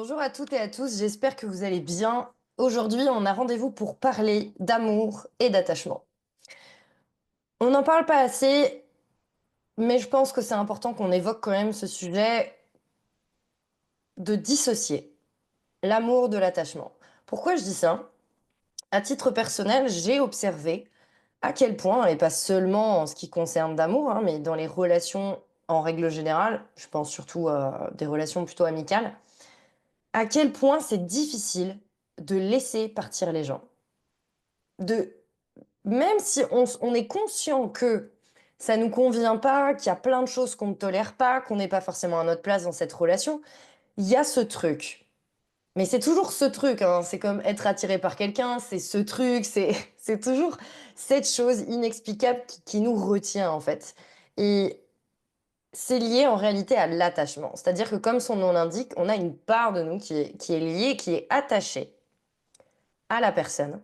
Bonjour à toutes et à tous, j'espère que vous allez bien. Aujourd'hui, on a rendez-vous pour parler d'amour et d'attachement. On n'en parle pas assez, mais je pense que c'est important qu'on évoque quand même ce sujet de dissocier l'amour de l'attachement. Pourquoi je dis ça? À titre personnel, j'ai observé à quel point, et pas seulement en ce qui concerne d'amour, hein, mais dans les relations en règle générale, je pense surtout à des relations plutôt amicales, à quel point c'est difficile de laisser partir les gens. De Même si on est conscient que ça nous convient pas, qu'il y a plein de choses qu'on ne tolère pas, qu'on n'est pas forcément à notre place dans cette relation, il y a ce truc. Mais c'est toujours ce truc, hein, c'est comme être attiré par quelqu'un, c'est ce truc, c'est c'est toujours cette chose inexplicable qui nous retient, en fait. Et c'est lié en réalité à l'attachement. C'est-à-dire que comme son nom l'indique, on a une part de nous qui est liée, qui est attachée à la personne.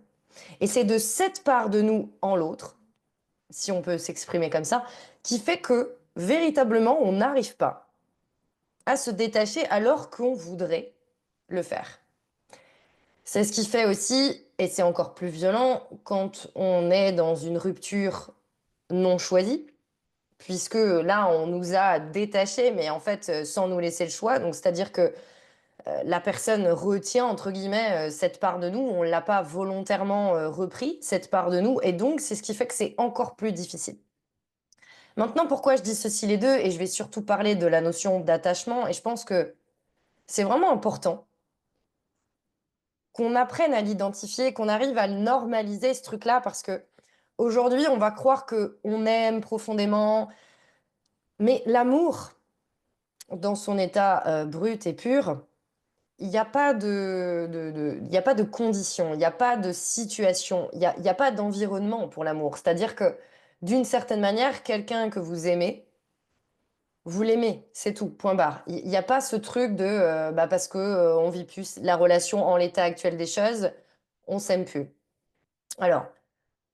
Et c'est de cette part de nous en l'autre, si on peut s'exprimer comme ça, qui fait que véritablement, on n'arrive pas à se détacher alors qu'on voudrait le faire. C'est ce qui fait aussi, et c'est encore plus violent, quand on est dans une rupture non choisie, puisque là, on nous a détachés, mais en fait, sans nous laisser le choix. Donc, c'est-à-dire que la personne retient, entre guillemets, cette part de nous, on ne l'a pas volontairement repris, cette part de nous, et donc c'est ce qui fait que c'est encore plus difficile. Maintenant, pourquoi je dissocie les deux? Et je vais surtout parler de la notion d'attachement. Et je pense que c'est vraiment important qu'on apprenne à l'identifier, qu'on arrive à le normaliser, ce truc-là, parce que aujourd'hui, on va croire que on aime profondément, mais l'amour, dans son état brut et pur, il n'y a pas il y a pas de conditions, il n'y a pas de situation, il y a pas d'environnement pour l'amour. C'est-à-dire que, d'une certaine manière, quelqu'un que vous aimez, vous l'aimez, c'est tout, point barre. Il y a pas ce truc de, bah, parce que, on vit plus la relation en l'état actuel des choses, on s'aime plus. Alors,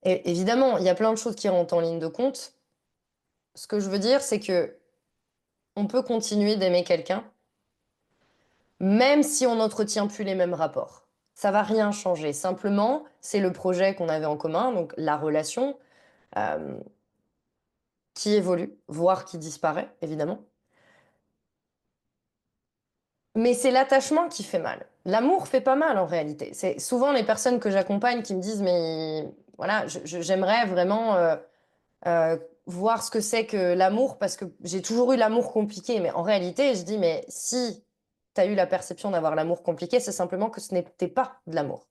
évidemment, il y a plein de choses qui rentrent en ligne de compte. Ce que je veux dire, c'est que on peut continuer d'aimer quelqu'un, même si on n'entretient plus les mêmes rapports. Ça va rien changer. Simplement, c'est le projet qu'on avait en commun, donc la relation, hem, qui évolue, voire qui disparaît, évidemment. Mais c'est l'attachement qui fait mal. L'amour fait pas mal en réalité. C'est souvent les personnes que j'accompagne qui me disent: «Mais voilà, j'aimerais vraiment, voir ce que c'est que l'amour parce que j'ai toujours eu l'amour compliqué». Mais en réalité, je dis: «Mais si tu as eu la perception d'avoir l'amour compliqué, c'est simplement que ce n'était pas de l'amour».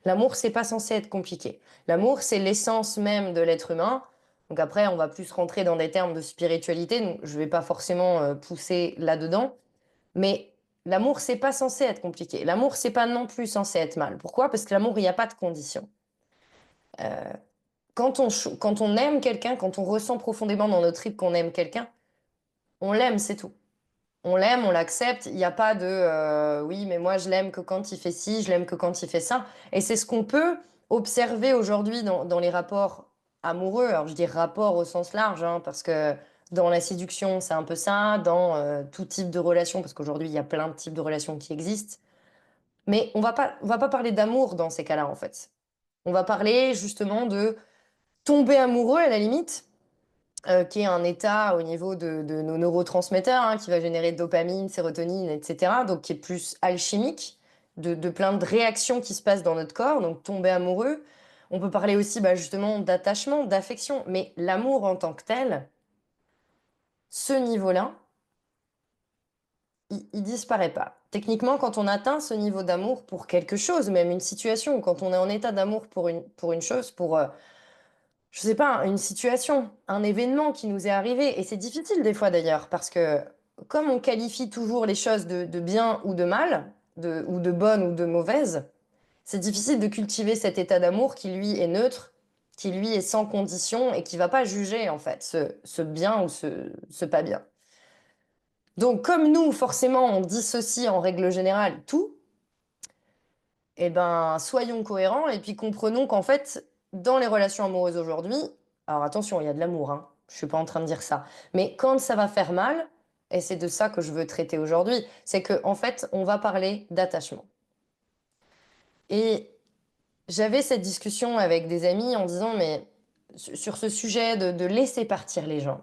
L'amour, c'est pas censé être compliqué. L'amour, c'est l'essence même de l'être humain. Donc après, on va plus rentrer dans des termes de spiritualité, donc je vais pas forcément, pousser là-dedans. Mais l'amour, c'est pas censé être compliqué. L'amour, c'est pas non plus censé être mal. Pourquoi? Parce que l'amour, il y a pas de condition. Quand on aime quelqu'un, quand on ressent profondément dans notre tripes qu'on aime quelqu'un, on l'aime, c'est tout. On l'aime, on l'accepte. Il y a pas de, «Oui, mais moi je l'aime que quand il fait ci, je l'aime que quand il fait ça», et c'est ce qu'on peut observer aujourd'hui dans les rapports amoureux. Alors je dis rapport au sens large, hein, parce que dans la séduction, c'est un peu ça, dans, tout type de relation, parce qu'aujourd'hui, il y a plein de types de relations qui existent. Mais on va pas parler d'amour dans ces cas-là, en fait. On va parler justement de tomber amoureux à la limite, qui est un état au niveau de nos neurotransmetteurs, hein, qui va générer dopamine, sérotonine, et cetera, donc qui est plus alchimique, de plein de réactions qui se passent dans notre corps, donc tomber amoureux. On peut parler aussi, bah, justement d'attachement, d'affection, mais l'amour en tant que tel, ce niveau-là, il disparaît pas. Techniquement, quand on atteint ce niveau d'amour pour quelque chose, même une situation, quand on est en état d'amour pour une chose, pour, je sais pas, une situation, un événement qui nous est arrivé, et c'est difficile des fois d'ailleurs, parce que comme on qualifie toujours les choses de bien ou de mal, ou de bonne ou de mauvaise, c'est difficile de cultiver cet état d'amour qui lui est neutre, qui lui est sans condition et qui va pas juger en fait ce bien ou ce pas bien. Donc comme nous, forcément, on dissocie en règle générale tout, eh ben, soyons cohérents et puis comprenons qu'en fait, dans les relations amoureuses aujourd'hui, alors attention, il y a de l'amour, hein, je suis pas en train de dire ça, mais quand ça va faire mal, Et c'est de ça que je veux traiter aujourd'hui. C'est que, en fait, on va parler d'attachement. Et j'avais cette discussion avec des amis en disant, mais sur ce sujet de laisser partir les gens.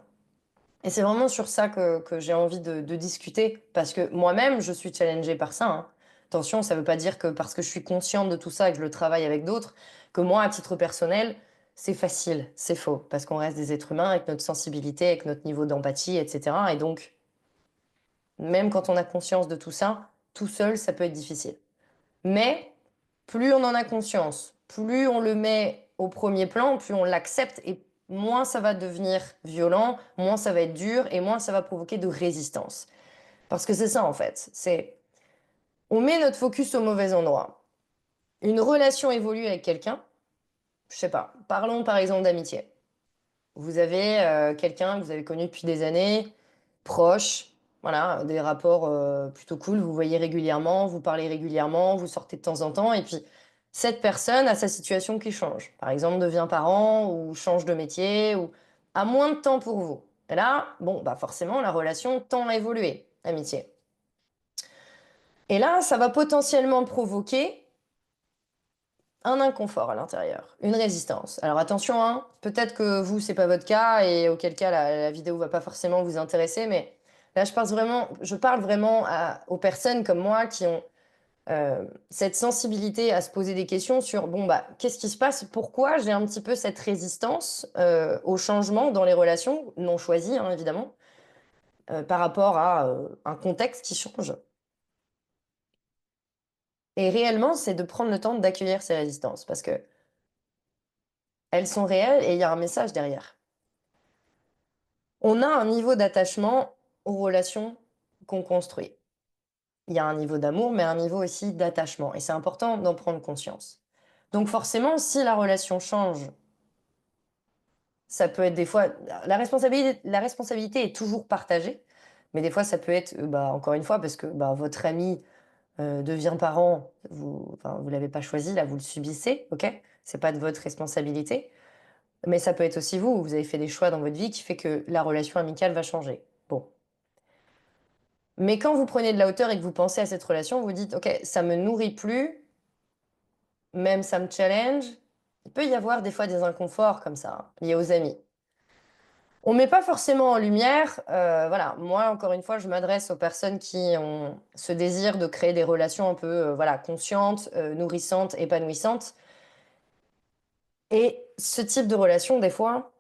Et c'est vraiment sur ça que j'ai envie de discuter, parce que moi-même, je suis challengée par ça, hein. Attention, ça ne veut pas dire que parce que je suis consciente de tout ça et que je le travaille avec d'autres, que moi, à titre personnel, c'est facile. C'est faux, parce qu'on reste des êtres humains avec notre sensibilité, avec notre niveau d'empathie, etc. Et donc, même quand on a conscience de tout ça, tout seul, ça peut être difficile. Mais plus on en a conscience, plus on le met au premier plan, plus on l'accepte et moins ça va devenir violent, moins ça va être dur et moins ça va provoquer de résistance. Parce que c'est ça en fait, c'est on met notre focus au mauvais endroit. Une relation évolue avec quelqu'un, je sais pas, parlons par exemple d'amitié. Vous avez quelqu'un que vous avez connu depuis des années, proche, voilà, des rapports plutôt cool, vous voyez régulièrement, vous parlez régulièrement, vous sortez de temps en temps, et puis cette personne a sa situation qui change. Par exemple, devient parent ou change de métier ou a moins de temps pour vous. Et là, bon, bah forcément, la relation tend à évoluer, amitié. Et là, ça va potentiellement provoquer un inconfort à l'intérieur, une résistance. Alors attention, hein, peut-être que vous, c'est pas votre cas et auquel cas la vidéo va pas forcément vous intéresser, mais là, je parle vraiment aux personnes comme moi qui ont cette sensibilité à se poser des questions sur, bon, bah, qu'est-ce qui se passe? Pourquoi j'ai un petit peu cette résistance au changement dans les relations, non choisies, hein, évidemment, par rapport à un contexte qui change. Et réellement, c'est de prendre le temps d'accueillir ces résistances parce que elles sont réelles et il y a un message derrière. On a un niveau d'attachement aux relations qu'on construit. Il y a un niveau d'amour, mais un niveau aussi d'attachement. Et c'est important d'en prendre conscience. Donc forcément, si la relation change, ça peut être des fois... la responsabilité est toujours partagée, mais des fois, ça peut être, bah, encore une fois, parce que bah, votre ami devient parent, enfin, vous l'avez pas choisi, là, vous le subissez, ok? C'est pas de votre responsabilité. Mais ça peut être aussi vous, vous avez fait des choix dans votre vie qui fait que la relation amicale va changer. Bon. Mais quand vous prenez de la hauteur et que vous pensez à cette relation, vous dites, OK, ça me nourrit plus, même ça me challenge. Il peut y avoir des fois des inconforts comme ça, hein, liés aux amis. On ne met pas forcément en lumière, voilà, moi encore une fois, je m'adresse aux personnes qui ont ce désir de créer des relations un peu, voilà, conscientes, nourrissantes, épanouissantes. Et ce type de relation, des fois,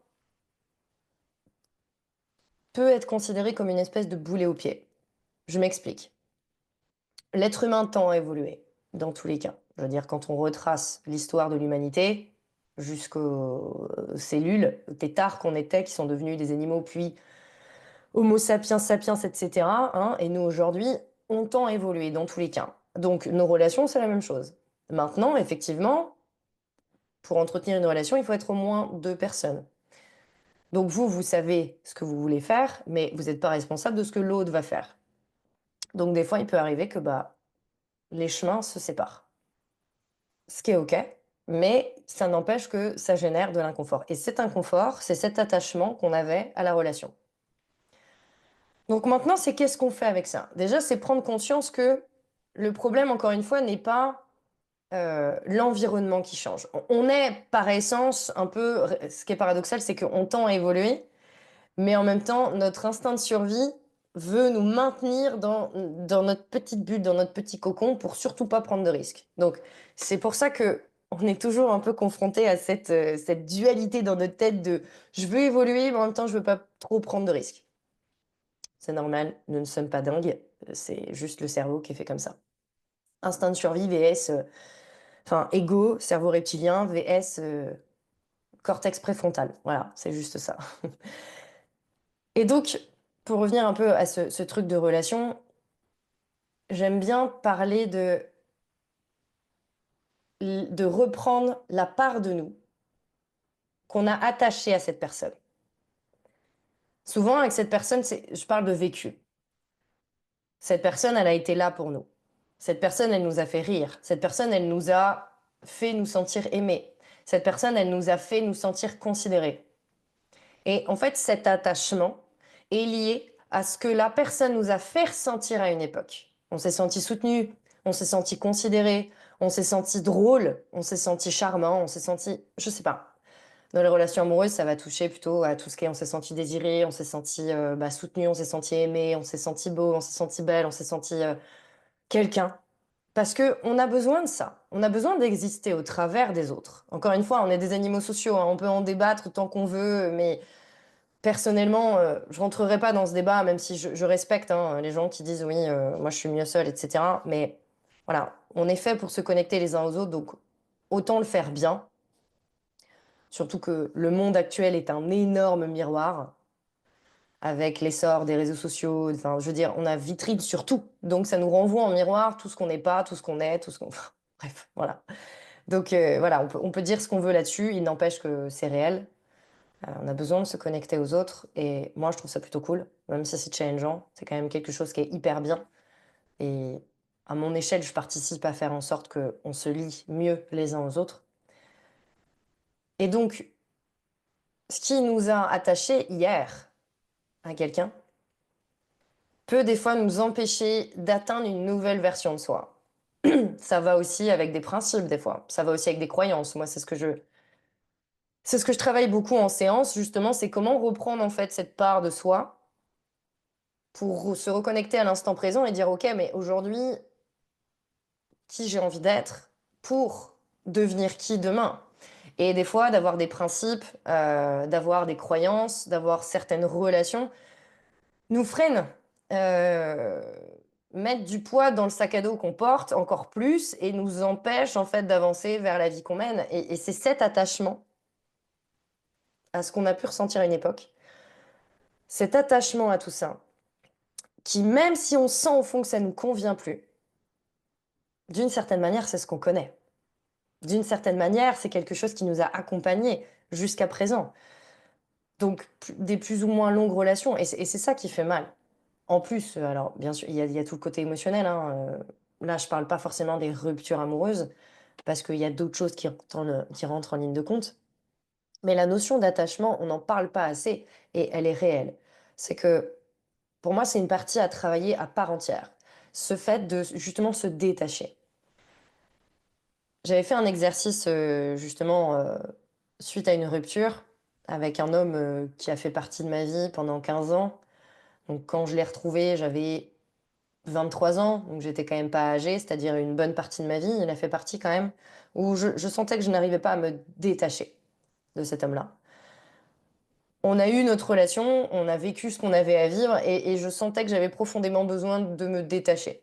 peut être considéré comme une espèce de boulet au pied. Je m'explique. L'être humain tend à évoluer, dans tous les cas. Je veux dire, quand on retrace l'histoire de l'humanité, jusqu'aux cellules, aux têtards qu'on était, qui sont devenus des animaux, puis Homo sapiens sapiens, etc., hein, et nous aujourd'hui, on tend à évoluer dans tous les cas. Donc nos relations, c'est la même chose. Maintenant, effectivement, pour entretenir une relation, il faut être au moins deux personnes. Donc vous, vous savez ce que vous voulez faire, mais vous n'êtes pas responsable de ce que l'autre va faire. Donc des fois, il peut arriver que bah, les chemins se séparent. Ce qui est OK, mais ça n'empêche que ça génère de l'inconfort. Et cet inconfort, c'est cet attachement qu'on avait à la relation. Donc maintenant, c'est qu'est-ce qu'on fait avec ça? Déjà, c'est prendre conscience que le problème, encore une fois, n'est pas l'environnement qui change. On est par essence un peu, ce qui est paradoxal, c'est qu'on tend à évoluer, mais en même temps, notre instinct de survie veut nous maintenir dans notre petite bulle, dans notre petit cocon, pour surtout pas prendre de risques. Donc, c'est pour ça que on est toujours un peu confronté à cette dualité dans notre tête de je veux évoluer, mais en même temps, je veux pas trop prendre de risques. C'est normal, nous ne sommes pas dingues, c'est juste le cerveau qui est fait comme ça. Instinct de survie vs, enfin, ego, cerveau reptilien vs cortex préfrontal. Voilà, c'est juste ça. Et donc, pour revenir un peu à ce truc de relation, j'aime bien parler de reprendre la part de nous qu'on a attachée à cette personne. Souvent, avec cette personne, je parle de vécu. Cette personne, elle a été là pour nous. Cette personne, elle nous a fait rire. Cette personne, elle nous a fait nous sentir aimés. Cette personne, elle nous a fait nous sentir considérés. Et en fait, cet attachement est lié à ce que la personne nous a fait ressentir à une époque. On s'est senti soutenu, on s'est senti considéré, on s'est senti drôle, on s'est senti charmant, on s'est senti, je sais pas. Dans les relations amoureuses, ça va toucher plutôt à tout ce qui est on s'est senti désiré, on s'est senti soutenu, on s'est senti aimé, on s'est senti beau, on s'est senti belle, on s'est senti quelqu'un. Parce que on a besoin de ça. On a besoin d'exister au travers des autres. Encore une fois, on est des animaux sociaux, hein, on peut en débattre tant qu'on veut, mais personnellement, je rentrerai pas dans ce débat, même si je respecte hein, les gens qui disent oui, moi je suis mieux seul, etc. Mais voilà, on est fait pour se connecter les uns aux autres, donc autant le faire bien. Surtout que le monde actuel est un énorme miroir avec l'essor des réseaux sociaux. Enfin, je veux dire, on a vitrine sur tout. Donc ça nous renvoie en miroir tout ce qu'on n'est pas, tout ce qu'on est, tout ce qu'on... Bref, voilà. Donc voilà, on peut dire ce qu'on veut là-dessus. Il n'empêche que c'est réel. On a besoin de se connecter aux autres et moi je trouve ça plutôt cool, même si c'est challengeant, c'est quand même quelque chose qui est hyper bien et à mon échelle je participe à faire en sorte qu'on se lie mieux les uns aux autres. Et donc ce qui nous a attachés hier à quelqu'un peut des fois nous empêcher d'atteindre une nouvelle version de soi. Ça va aussi avec des principes des fois, ça va aussi avec des croyances. Moi c'est ce que je travaille beaucoup en séance justement, c'est comment reprendre en fait cette part de soi pour se reconnecter à l'instant présent et dire, OK, mais aujourd'hui, qui j'ai envie d'être pour devenir qui demain? Et des fois, d'avoir des principes, d'avoir des croyances, d'avoir certaines relations, nous freine. Euh, Mettre du poids dans le sac à dos qu'on porte encore plus et nous empêche en fait d'avancer vers la vie qu'on mène. Et c'est cet attachement à ce qu'on a pu ressentir à une époque, cet attachement à tout ça, qui même si on sent au fond que ça ne nous convient plus, d'une certaine manière, c'est ce qu'on connaît. D'une certaine manière, c'est quelque chose qui nous a accompagnés jusqu'à présent. Donc, des plus ou moins longues relations. Et c'est ça qui fait mal. En plus, alors, bien sûr, il y a tout le côté émotionnel, hein, là, je parle pas forcément des ruptures amoureuses, parce qu'il y a d'autres choses qui rentrent en ligne de compte. Mais la notion d'attachement, on n'en parle pas assez, et elle est réelle. C'est que, pour moi, c'est une partie à travailler à part entière. Ce fait de justement se détacher. J'avais fait un exercice justement suite à une rupture avec un homme qui a fait partie de ma vie pendant 15 ans. Donc quand je l'ai retrouvé, j'avais 23 ans, donc j'étais quand même pas âgée, c'est-à-dire une bonne partie de ma vie. Il a fait partie quand même où je sentais que je n'arrivais pas à me détacher de cet homme-là. On a eu notre relation, on a vécu ce qu'on avait à vivre et je sentais que j'avais profondément besoin de me détacher,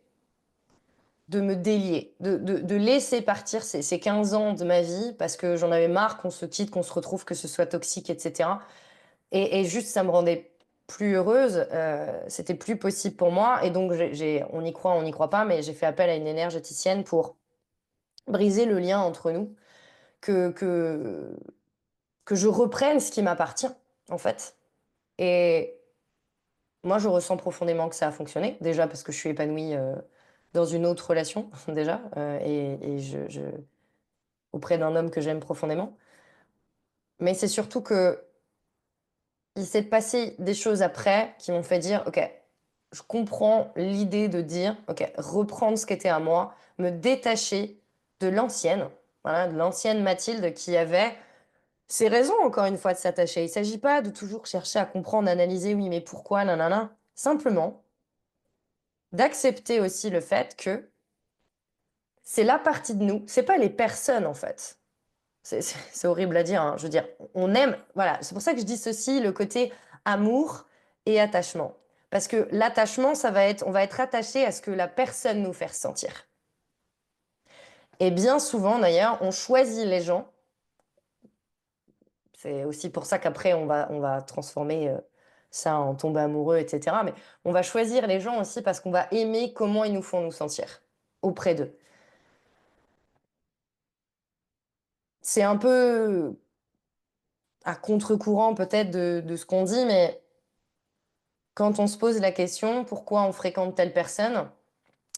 de me délier, de laisser partir ces 15 ans de ma vie parce que j'en avais marre qu'on se quitte, qu'on se retrouve, que ce soit toxique, etc. Et juste, ça me rendait plus heureuse, c'était plus possible pour moi. Et donc, on y croit, on n'y croit pas, mais j'ai fait appel à une énergéticienne pour briser le lien entre nous, que, que, que je reprenne ce qui m'appartient, en fait. Et moi, je ressens profondément que ça a fonctionné, déjà parce que je suis épanouie dans une autre relation, déjà, auprès d'un homme que j'aime profondément. Mais c'est surtout que il s'est passé des choses après qui m'ont fait dire, OK, je comprends l'idée de dire, OK, reprendre ce qui était à moi, me détacher de l'ancienne, voilà, de l'ancienne Mathilde qui avait ses raisons, encore une fois, de s'attacher. Il ne s'agit pas de toujours chercher à comprendre, analyser, oui, mais pourquoi, nanana. Simplement, d'accepter aussi le fait que c'est la partie de nous, c'est pas les personnes, en fait. C'est horrible à dire, hein. Je veux dire, on aime, voilà, c'est pour ça que je dissocie le côté amour et attachement. Parce que l'attachement, ça va être, on va être attaché à ce que la personne nous fait ressentir. Et bien souvent, d'ailleurs, on choisit les gens. C'est aussi pour ça qu'après, on va transformer ça en tomber amoureux, etc. Mais on va choisir les gens aussi parce qu'on va aimer comment ils nous font nous sentir auprès d'eux. C'est un peu à contre-courant peut-être de ce qu'on dit, mais quand on se pose la question, pourquoi on fréquente telle personne?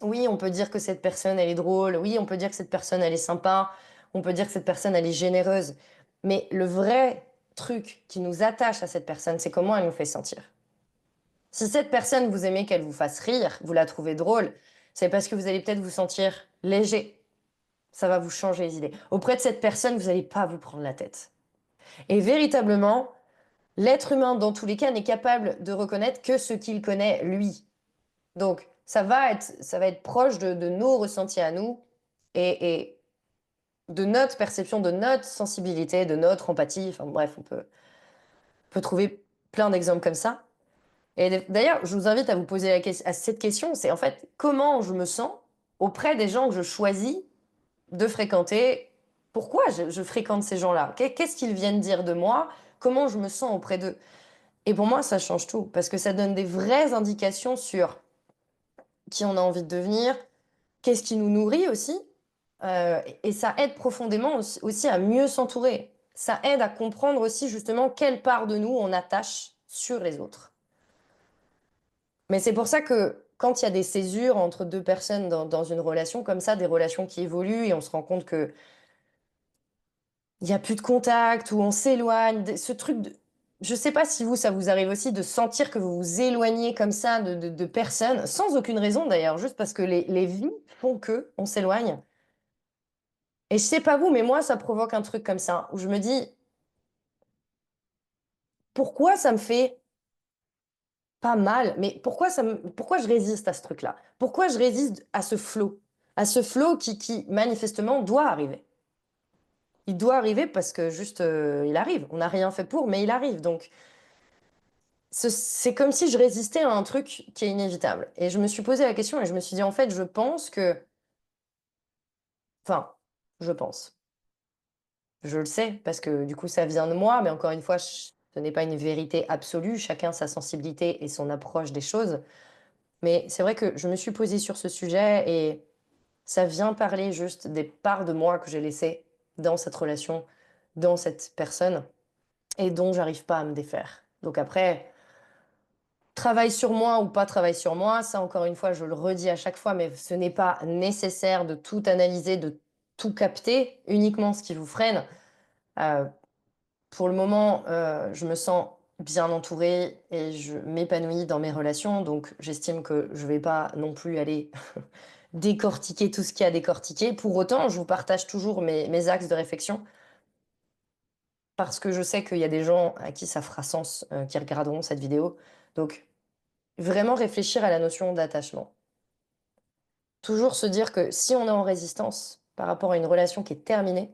Oui, on peut dire que cette personne, elle est drôle. Oui, on peut dire que cette personne, elle est sympa. On peut dire que cette personne, elle est généreuse. Mais le vrai truc qui nous attache à cette personne, c'est comment elle nous fait sentir. Si cette personne, vous aimez qu'elle vous fasse rire, vous la trouvez drôle, c'est parce que vous allez peut-être vous sentir léger. Ça va vous changer les idées. Auprès de cette personne, vous n'allez pas vous prendre la tête. Et véritablement, l'être humain, dans tous les cas, n'est capable de reconnaître que ce qu'il connaît lui. Donc, ça va être proche de nos ressentis à nous et de notre perception, de notre sensibilité, de notre empathie. Enfin bref, on peut trouver plein d'exemples comme ça. Et d'ailleurs, je vous invite à vous poser à cette question, c'est en fait comment je me sens auprès des gens que je choisis de fréquenter. Pourquoi je fréquente ces gens-là? Qu'est-ce qu'ils viennent dire de moi? Comment je me sens auprès d'eux? Et pour moi, ça change tout, parce que ça donne des vraies indications sur qui on a envie de devenir, qu'est-ce qui nous nourrit aussi, et ça aide profondément aussi à mieux s'entourer. Ça aide à comprendre aussi justement quelle part de nous on attache sur les autres. Mais c'est pour ça que quand il y a des césures entre 2 personnes dans une relation comme ça, des relations qui évoluent et on se rend compte qu'il y a plus de contact ou on s'éloigne, ce truc de je sais pas si vous, ça vous arrive aussi de sentir que vous vous éloignez comme ça de personnes, sans aucune raison d'ailleurs, juste parce que les vies font qu'on s'éloigne. Et je sais pas vous, mais moi, ça provoque un truc comme ça, où je me dis: «Pourquoi ça me fait pas mal, mais pourquoi je résiste à ce truc-là? Pourquoi je résiste à ce flot? À ce flot qui manifestement doit arriver?» Il doit arriver parce que juste, il arrive. On n'a rien fait pour, mais il arrive. Donc c'est comme si je résistais à un truc qui est inévitable. Et je me suis posé la question et je me suis dit: «En fait, je pense que» enfin, je pense. Je le sais parce que du coup, ça vient de moi, mais encore une fois, ce n'est pas une vérité absolue. Chacun sa sensibilité et son approche des choses. Mais c'est vrai que je me suis posée sur ce sujet et ça vient parler juste des parts de moi que j'ai laissées dans cette relation, dans cette personne et dont j'arrive pas à me défaire. Donc après, travail sur moi ou pas travail sur moi, ça encore une fois, je le redis à chaque fois, mais ce n'est pas nécessaire de tout analyser, de tout capter, uniquement ce qui vous freine. Euh, pour le moment, je me sens bien entourée et je m'épanouis dans mes relations, donc j'estime que je vais pas non plus aller décortiquer tout ce qu'il y a à décortiquer. Pour autant, je vous partage toujours mes axes de réflexion parce que je sais qu'il y a des gens à qui ça fera sens, qui regarderont cette vidéo. Donc, vraiment réfléchir à la notion d'attachement. Toujours se dire que si on est en résistance par rapport à une relation qui est terminée,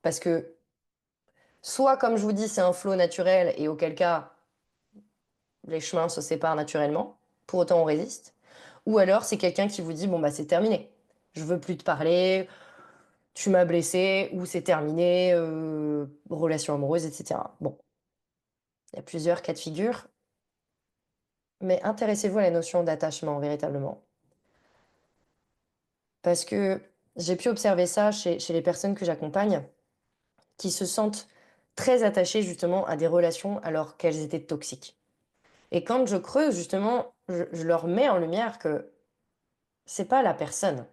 parce que soit, comme je vous dis, c'est un flot naturel et auquel cas, les chemins se séparent naturellement, pour autant on résiste, ou alors c'est quelqu'un qui vous dit, bon bah c'est terminé, je veux plus te parler, tu m'as blessé, ou c'est terminé, relation amoureuse, etc. Bon, il y a plusieurs cas de figure, mais intéressez-vous à la notion d'attachement véritablement. Parce que j'ai pu observer ça chez les personnes que j'accompagne, qui se sentent très attachées justement à des relations alors qu'elles étaient toxiques. Et quand je creuse justement, je leur mets en lumière que c'est pas la personne.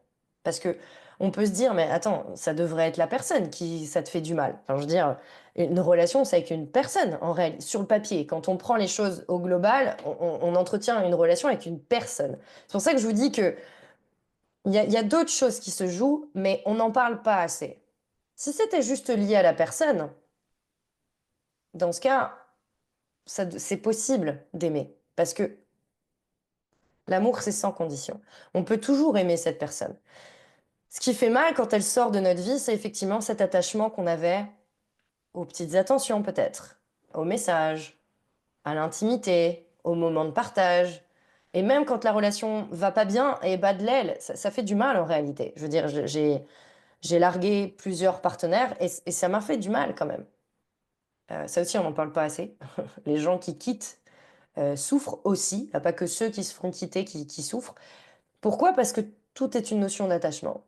Parce que on peut se dire: «Mais attends, ça devrait être la personne qui ça te fait du mal». Enfin, je veux dire, une relation, c'est avec une personne en réalité sur le papier. Quand on prend les choses au global, on entretient une relation avec une personne. C'est pour ça que je vous dis que il y a d'autres choses qui se jouent, mais on n'en parle pas assez. Si c'était juste lié à la personne, dans ce cas, c'est possible d'aimer. Parce que l'amour, c'est sans condition. On peut toujours aimer cette personne. Ce qui fait mal quand elle sort de notre vie, c'est effectivement cet attachement qu'on avait aux petites attentions peut-être, aux messages, à l'intimité, aux moments de partage. Et même quand la relation va pas bien et bat de l'aile, ça fait du mal en réalité. Je veux dire, j'ai largué plusieurs partenaires et ça m'a fait du mal quand même. Ça aussi, on n'en parle pas assez. Les gens qui quittent souffrent aussi. Il n'y a pas que ceux qui se font quitter qui souffrent. Pourquoi? Parce que tout est une notion d'attachement.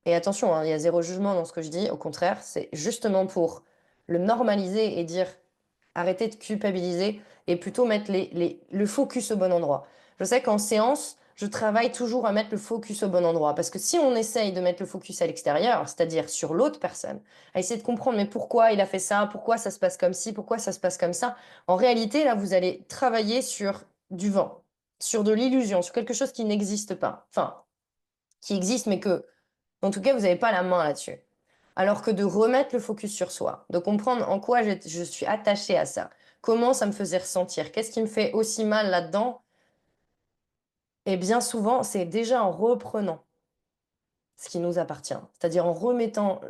Et attention, hein, il y a zéro jugement dans ce que je dis. Au contraire, c'est justement pour le normaliser et dire arrêtez de culpabiliser et plutôt mettre le focus au bon endroit. Je sais qu'en séance, je travaille toujours à mettre le focus au bon endroit. Parce que si on essaye de mettre le focus à l'extérieur, c'est-à-dire sur l'autre personne, à essayer de comprendre mais pourquoi il a fait ça, pourquoi ça se passe comme ci, pourquoi ça se passe comme ça, en réalité, là, vous allez travailler sur du vent, sur de l'illusion, sur quelque chose qui n'existe pas. Enfin, qui existe, mais que, en tout cas, vous n'avez pas la main là-dessus. Alors que de remettre le focus sur soi, de comprendre en quoi je suis attachée à ça, comment ça me faisait ressentir, qu'est-ce qui me fait aussi mal là-dedans, et bien souvent, c'est déjà en reprenant ce qui nous appartient, c'est-à-dire en remettant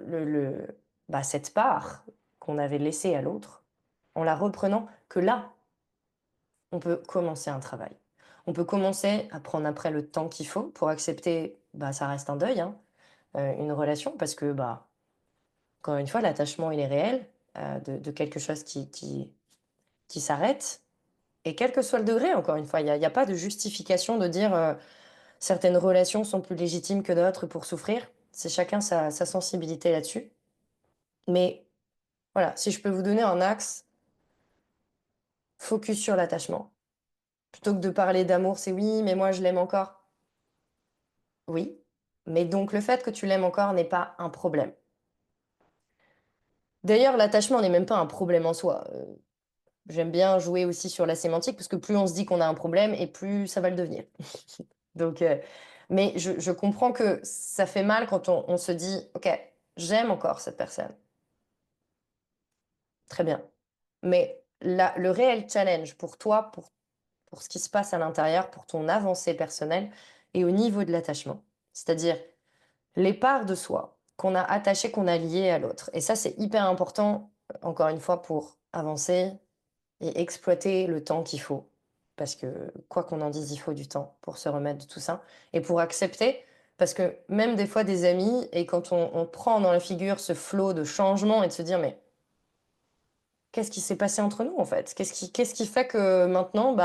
cette part qu'on avait laissée à l'autre, en la reprenant, que là, on peut commencer un travail. On peut commencer à prendre après le temps qu'il faut pour accepter, ça reste un deuil, hein, une relation, parce que, encore une fois, l'attachement, il est réel, de quelque chose qui s'arrête, et quel que soit le degré, encore une fois, il y a pas de justification de dire, certaines relations sont plus légitimes que d'autres pour souffrir. C'est chacun sa sensibilité là-dessus. Mais voilà, si je peux vous donner un axe, focus sur l'attachement. Plutôt que de parler d'amour, c'est oui, mais moi je l'aime encore. Oui, mais donc le fait que tu l'aimes encore n'est pas un problème. D'ailleurs, l'attachement n'est même pas un problème en soi. J'aime bien jouer aussi sur la sémantique parce que plus on se dit qu'on a un problème et plus ça va le devenir. Donc, mais je comprends que ça fait mal quand on se dit, OK, j'aime encore cette personne. Très bien. Mais le réel challenge pour toi, pour ce qui se passe à l'intérieur, pour ton avancée personnelle et au niveau de l'attachement. C'est-à-dire les parts de soi qu'on a attachées, qu'on a liées à l'autre. Et ça, c'est hyper important, encore une fois, pour avancer et exploiter le temps qu'il faut. Parce que, quoi qu'on en dise, il faut du temps pour se remettre de tout ça. Et pour accepter, parce que même des fois des amis, et quand on prend dans la figure ce flot de changement et de se dire, mais qu'est-ce qui s'est passé entre nous, en fait? Qu'est-ce qui fait que maintenant,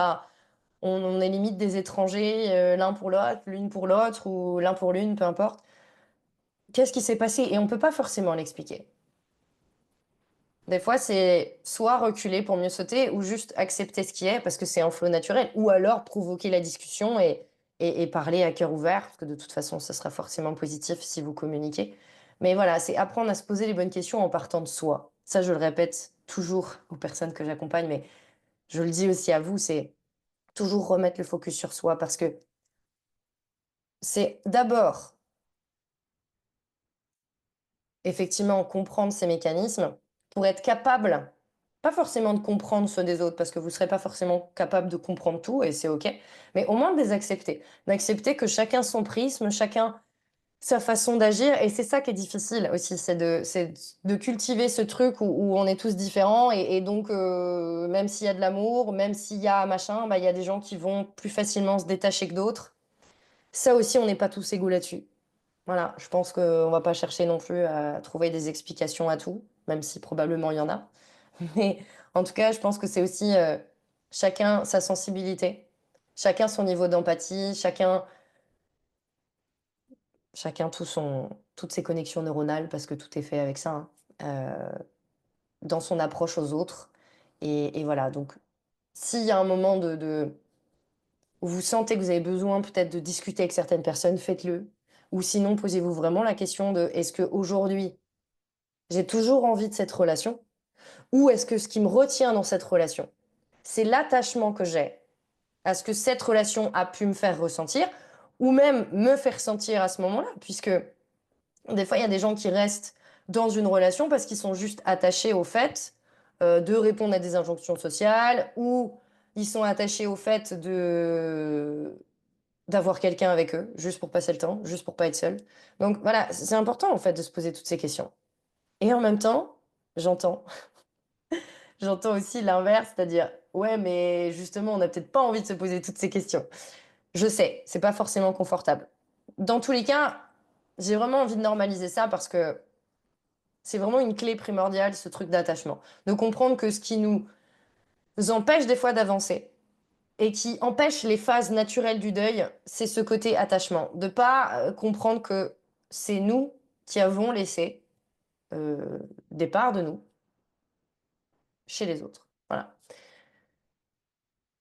on est limite des étrangers, l'un pour l'autre, l'une pour l'autre ou l'un pour l'une, peu importe. Qu'est-ce qui s'est passé? Et on peut pas forcément l'expliquer. Des fois, c'est soit reculer pour mieux sauter ou juste accepter ce qui est parce que c'est un flow naturel ou alors provoquer la discussion et parler à cœur ouvert parce que de toute façon, ça sera forcément positif si vous communiquez. Mais voilà, c'est apprendre à se poser les bonnes questions en partant de soi. Ça, je le répète toujours aux personnes que j'accompagne, mais je le dis aussi à vous, c'est toujours remettre le focus sur soi parce que c'est d'abord, effectivement, comprendre ces mécanismes pour être capable, pas forcément de comprendre ceux des autres, parce que vous ne serez pas forcément capable de comprendre tout, et c'est OK, mais au moins de les accepter. D'accepter que chacun son prisme, chacun sa façon d'agir, et c'est ça qui est difficile aussi, c'est de cultiver ce truc où on est tous différents, et donc même s'il y a de l'amour, même s'il y a machin, il y a des gens qui vont plus facilement se détacher que d'autres. Ça aussi, on n'est pas tous égaux là-dessus. Voilà, je pense qu'on va pas chercher non plus à trouver des explications à tout, même si probablement il y en a. Mais en tout cas, je pense que c'est aussi chacun sa sensibilité, chacun son niveau d'empathie, chacun toutes ses connexions neuronales, parce que tout est fait avec ça, hein, dans son approche aux autres. Et voilà, donc s'il y a un moment où vous sentez que vous avez besoin peut-être de discuter avec certaines personnes, faites-le. Ou sinon, posez-vous vraiment la question de est-ce qu'aujourd'hui, j'ai toujours envie de cette relation? Ou est-ce que ce qui me retient dans cette relation, c'est l'attachement que j'ai à ce que cette relation a pu me faire ressentir, ou même me faire sentir à ce moment-là, puisque des fois, il y a des gens qui restent dans une relation parce qu'ils sont juste attachés au fait de répondre à des injonctions sociales, ou ils sont attachés au fait d'avoir quelqu'un avec eux, juste pour passer le temps, juste pour pas être seul. Donc voilà, c'est important en fait de se poser toutes ces questions. Et en même temps, j'entends j'entends aussi l'inverse, c'est-à-dire: «Ouais, mais justement, on n'a peut-être pas envie de se poser toutes ces questions». Je sais, c'est pas forcément confortable. Dans tous les cas, j'ai vraiment envie de normaliser ça parce que c'est vraiment une clé primordiale, ce truc d'attachement. De comprendre que ce qui nous empêche des fois d'avancer et qui empêche les phases naturelles du deuil, c'est ce côté attachement. De pas, comprendre que c'est nous qui avons laissé, des parts de nous chez les autres. Voilà.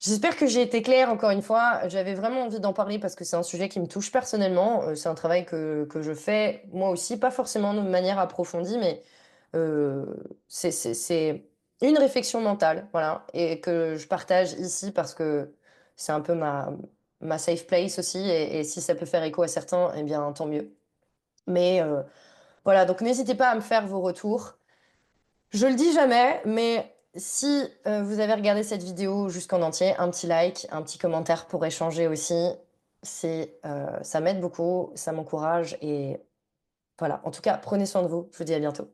J'espère que j'ai été claire, encore une fois. J'avais vraiment envie d'en parler parce que c'est un sujet qui me touche personnellement. C'est un travail que je fais moi aussi, pas forcément de manière approfondie, mais euh, c'est une réflexion mentale, voilà, et que je partage ici parce que c'est un peu ma safe place aussi, et si ça peut faire écho à certains, eh bien, tant mieux. Mais voilà, donc n'hésitez pas à me faire vos retours. Je le dis jamais, mais si vous avez regardé cette vidéo jusqu'en entier, un petit like, un petit commentaire pour échanger aussi, ça m'aide beaucoup, ça m'encourage et voilà. En tout cas, prenez soin de vous. Je vous dis à bientôt.